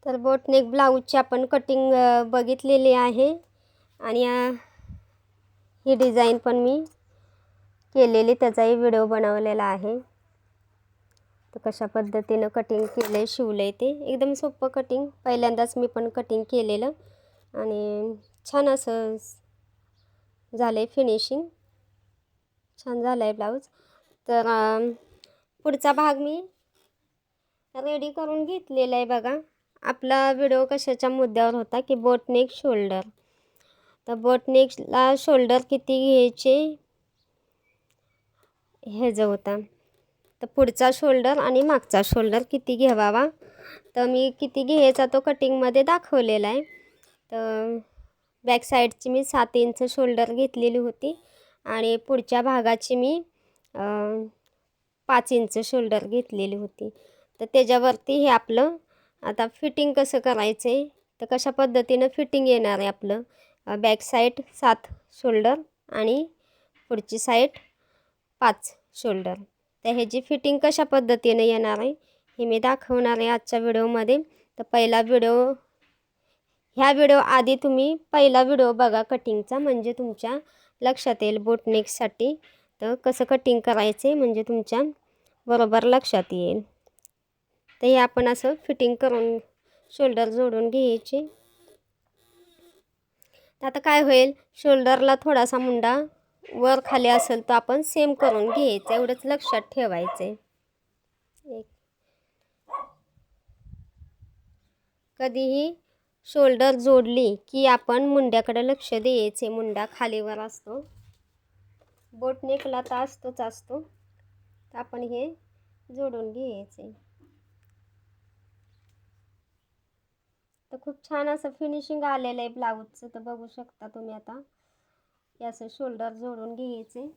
तर बोटनेक ब्लाऊजची आपण कटिंग बघितलेली आहे आणि ही डिझाईन पण मी केलेली, त्याचाही व्हिडिओ बनवलेला आहे। तर कशा पद्धतीने कटिंग केले शिवले ते एकदम सोपं कटिंग, पहिल्यांदाच मी पण कटिंग केलेलं आणि छान असं झाले, फिनिशिंग छान झालंय ब्लाऊज। तर पुढचा भाग मी रेडी करून घेतलेला आहे बघा। आपला व्हिडिओ कशाच्या मुद्द्यावर होता की बोटनेक शोल्डर, तर बोटनेकला शोल्डर किती घ्यायचे हे जो होता, तर पुढचा शोल्डर आणि मागचा शोल्डर किती घ्यावा, तर मी किती घ्यायचा तो कटिंगमध्ये दाखवलेला आहे। तर बॅक साईडची मी 7 इंच शोल्डर घेतलेली होती आणि पुढच्या भागाची मी 5 इंच शोल्डर घेतलेली होती। तर त्याच्यावरती हे आपलं आता फिटिंग कसं करायचं आहे, तर कशा पद्धतीनं फिटिंग येणार आहे आपलं बॅक साईड 7 शोल्डर आणि पुढची साईड 5 शोल्डर, तर ह्याची फिटिंग कशा पद्धतीने येणार आहे हे मी दाखवणार आहे आजच्या व्हिडिओमध्ये। तर पहिला व्हिडिओ, ह्या व्हिडिओ आधी तुम्ही पहिला व्हिडिओ बघा कटिंगचा, म्हणजे तुमच्या लक्षात येईल बोटनेकसाठी तर कसं कटिंग करायचे, म्हणजे तुमच्या बरोबर लक्षात येईल। तर हे आपण असं फिटिंग करून शोल्डर जोडून घ्यायचे। आता काय होईल, शोल्डरला थोडासा मुंडा वर खाली असेल तर आपण सेम करून घ्यायचं, एवढंच लक्षात ठेवायचं। कधीही शोल्डर जोडली की आपण मुंड्याकडे लक्ष द्यायचे, मुंडा खालीवर असतो, बोटनेकला तर असतो, तर आपण हे जोडून घ्यायचे। तर खूप छान असं फिनिशिंग आलेलं आहे ब्लाऊजचं, तर बघू शकता तुम्ही आता हे असं शोल्डर जोडून घ्यायचे।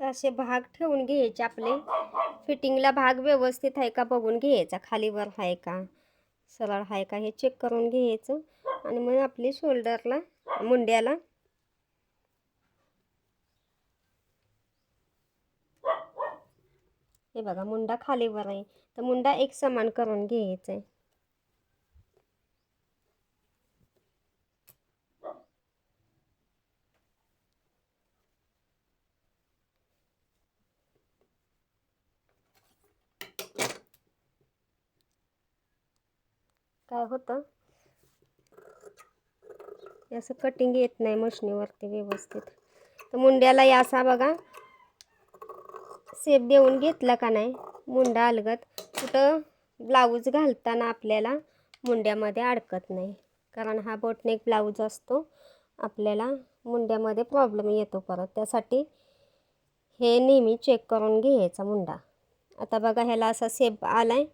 तर असे भाग ठेवून घ्यायचे आपले, फिटिंगला भाग व्यवस्थित आहे का बघून घ्यायचा, खालीवर आहे का, सरळ आहे का हे चेक करून घ्यायचं आणि मग आपली शोल्डरला मुंड्याला हे बघा मुंडा खालीवर आहे, तर मुंडा एक समान करून घ्यायचा आहे। काय होतं, असं कटिंग येत नाही मशनीवरती व्यवस्थित, तर मुंड्याला असा बघा शेप देऊन घेतला का नाही, मुंडा अलगत कुठं ब्लाऊज घालताना आपल्याला मुंड्यामध्ये अडकत नाही, कारण हा बोटनेक ब्लाऊज असतो, आपल्याला मुंड्यामध्ये प्रॉब्लेम येतो परत, त्यासाठी हे नेहमी चेक करून घ्यायचा मुंडा। आता बघा ह्याला असा शेप आलाय,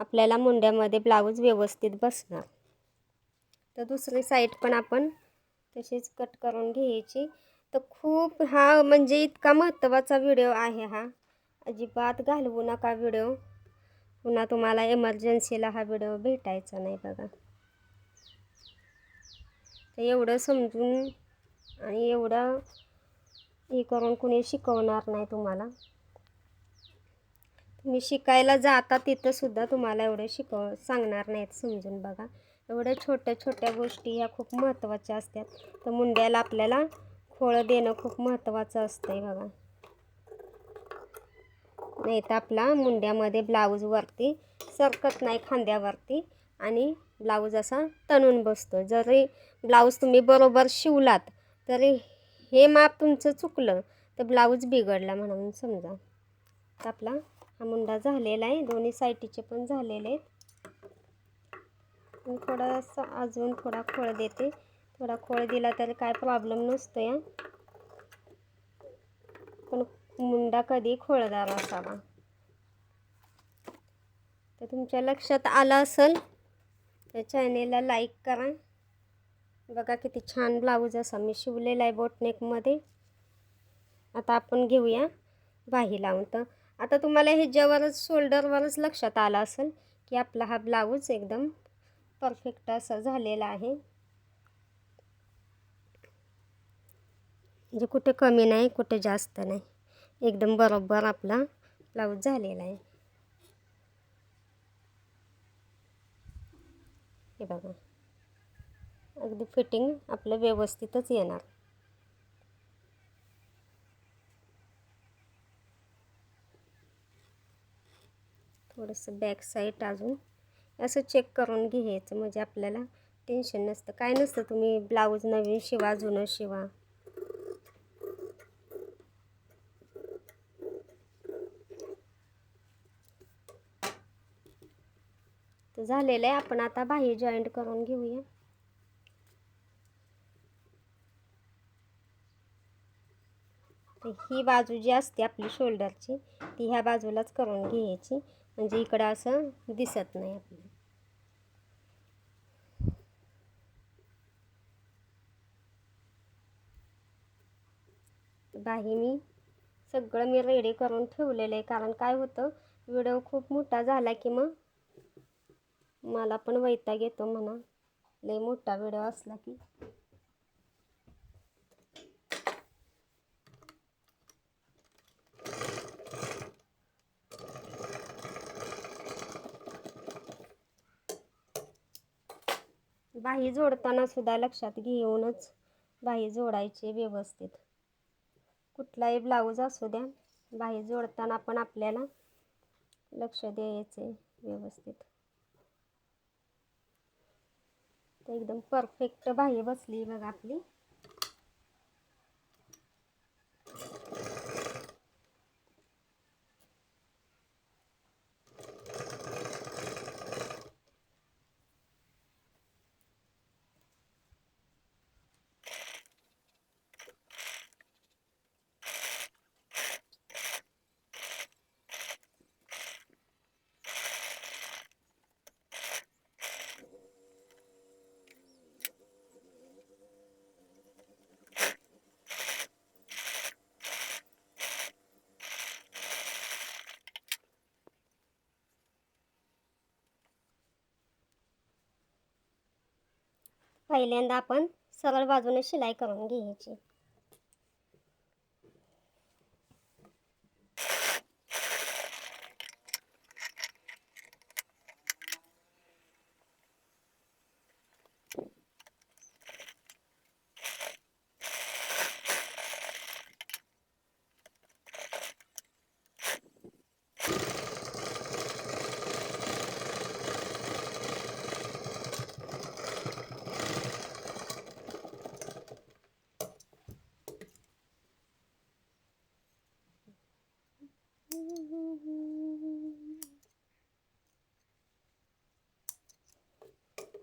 आपल्याला मुंड्यामध्ये ब्लाऊज व्यवस्थित बसणार। तर दुसरी साईड पण आपण तशीच कट करून घ्यायची। तर खूप हा म्हणजे इतका महत्त्वाचा व्हिडिओ आहे हा, अजिबात घालवू नका व्हिडिओ, पुन्हा तुम्हाला इमर्जन्सीला हा व्हिडिओ भेटायचा नाही बघा। तर एवढं समजून आणि एवढं हे करून कुणी शिकवणार नाही तुम्हाला। तुम्ही शिकायला जाता तिथंसुद्धा तुम्हाला एवढं सांगणार नाहीत, समजून बघा. एवढ्या छोट्या छोट्या गोष्टी ह्या खूप महत्त्वाच्या असतात. तर मुंड्याला आपल्याला खोळं देणं खूप महत्त्वाचं असतं आहे बघा. नाही तर आपला मुंड्यामध्ये ब्लाऊजवरती सरकत नाही खांद्यावरती आणि ब्लाऊज असा तणून बसतो. जरी ब्लाऊज तुम्ही बरोबर शिवलात तरी हे माप तुमचं चुकलं तर ब्लाऊज बिघडला म्हणून समजा. तर आपला हा मुंडा झालेला आहे, दोन्ही साईडचे पण झालेले आहेत. थोडासा अजून थोडा खोळ देते. थोडा खोळ दिला तर काय प्रॉब्लेम नसतो या, पण मुंडा कधी खोळदार असावा. तर तुमच्या लक्षात आलं असेल तर चॅनेलला लाईक करा. बघा किती छान ब्लाऊज असा मी शिवलेला आहे बोटनेकमध्ये. आता आपण घेऊया बाही लावून. तर आता तुम्हाला ह्याच्यावरच शोल्डरवरच लक्षात आलं असेल की आपला हा ब्लाऊज एकदम परफेक्ट असा झालेला आहे. म्हणजे कुठे कमी नाही कुठे जास्त नाही, एकदम बरोबर आपला ब्लाऊज झालेला आहे. हे बघा अगदी फिटिंग आपलं व्यवस्थितच येणार. थोडंसं बॅक साईड अजून असं चेक करून घ्यायचं, म्हणजे आपल्याला टेन्शन नसतं, काय नसतं. तुम्ही ब्लाऊज नवीन शिवा जुनं शिवा. तर झालेलं आहे. आपण आता बाही जॉईंट करून घेऊया. ही बाजू जी असते आपली शोल्डरची ती ह्या बाजूलाच करून घ्यायची, म्हणजे इकडं असं दिसत नाही आपल्याला. बाही सगळं मी रेडी करून ठेवलेलं आहे, कारण काय होतं व्हिडिओ खूप मोठा झाला की मग मला पण वैताग येतो म्हणा, लय मोठा व्हिडिओ असला की. बाही जोडताना सुद्धा लक्षात घेऊनच बाही जोडायची व्यवस्थित. कुठलाही ब्लाऊज असू द्या, बाही जोडताना पण आपल्याला लक्ष द्यायचे व्यवस्थित. तर एकदम परफेक्ट बाही बसली बघा आपली. पहिल्यांदा आपण सरळ बाजूने शिलाई करून घ्यायची.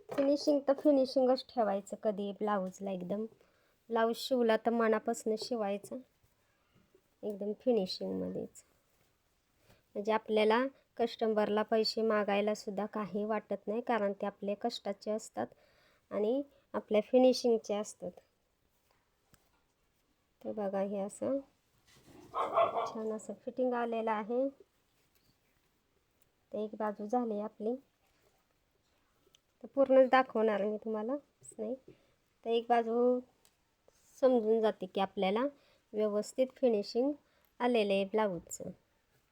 फिनिशिंग तर फिनिशिंगच ठेवायचं कधी ब्लाऊजला. एकदम ब्लाऊज शिवला तर मनापासून शिवायचं, एकदम फिनिशिंगमध्येच. म्हणजे आपल्याला कस्टमरला पैसे मागायला सुद्धा काही वाटत नाही, कारण ते आपले कष्टाचे असतात आणि आपल्या फिनिशिंगचे असतात. तर बघा हे असं छान असं फिटिंग आलेलं आहे. तर एक बाजू झाली आपली, तर पूर्णच दाखवणार मी तुम्हाला नाही. तर एक बाजू समजून जाते की आपल्याला व्यवस्थित फिनिशिंग आलेलं आहे ब्लाऊजचं.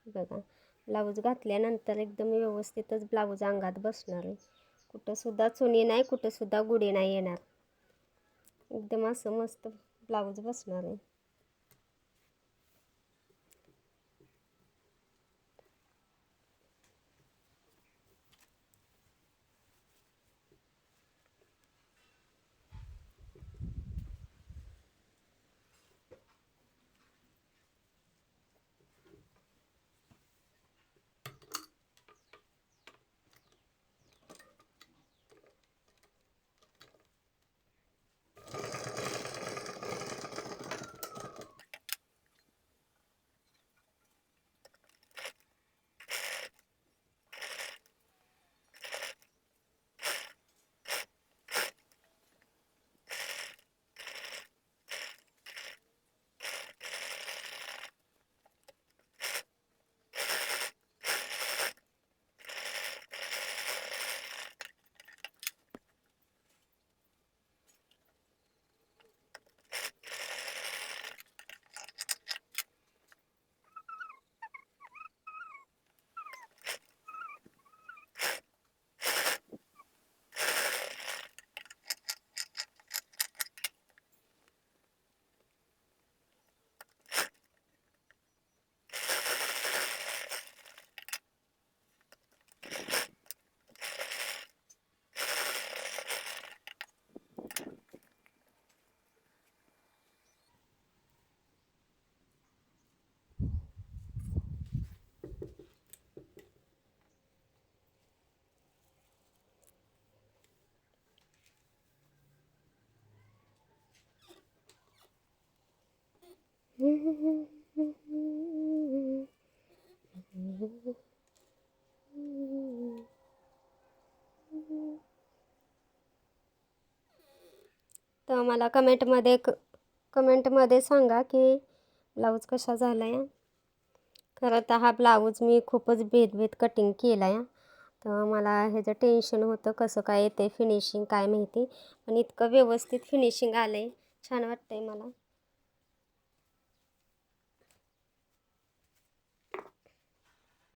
बघा ब्लाऊज घातल्यानंतर एकदम व्यवस्थितच ब्लाऊज अंगात बसणार आहे. कुठंसुद्धा चुनी नाही, कुठंसुद्धा गुढी नाही येणार. एकदम असं मस्त ब्लाऊज बसणार आहे. तर मला कमेंटमध्ये सांगा की ब्लाऊज कसा झाला आहे. खरं तर हा ब्लाऊज मी खूपच भेदभेद कटिंग केला आहे. तर मला ह्याचं टेन्शन होतं कसं काय येते फिनिशिंग काय माहिती, पण इतकं व्यवस्थित फिनिशिंग आलं आहे, छान वाटतं आहे मला.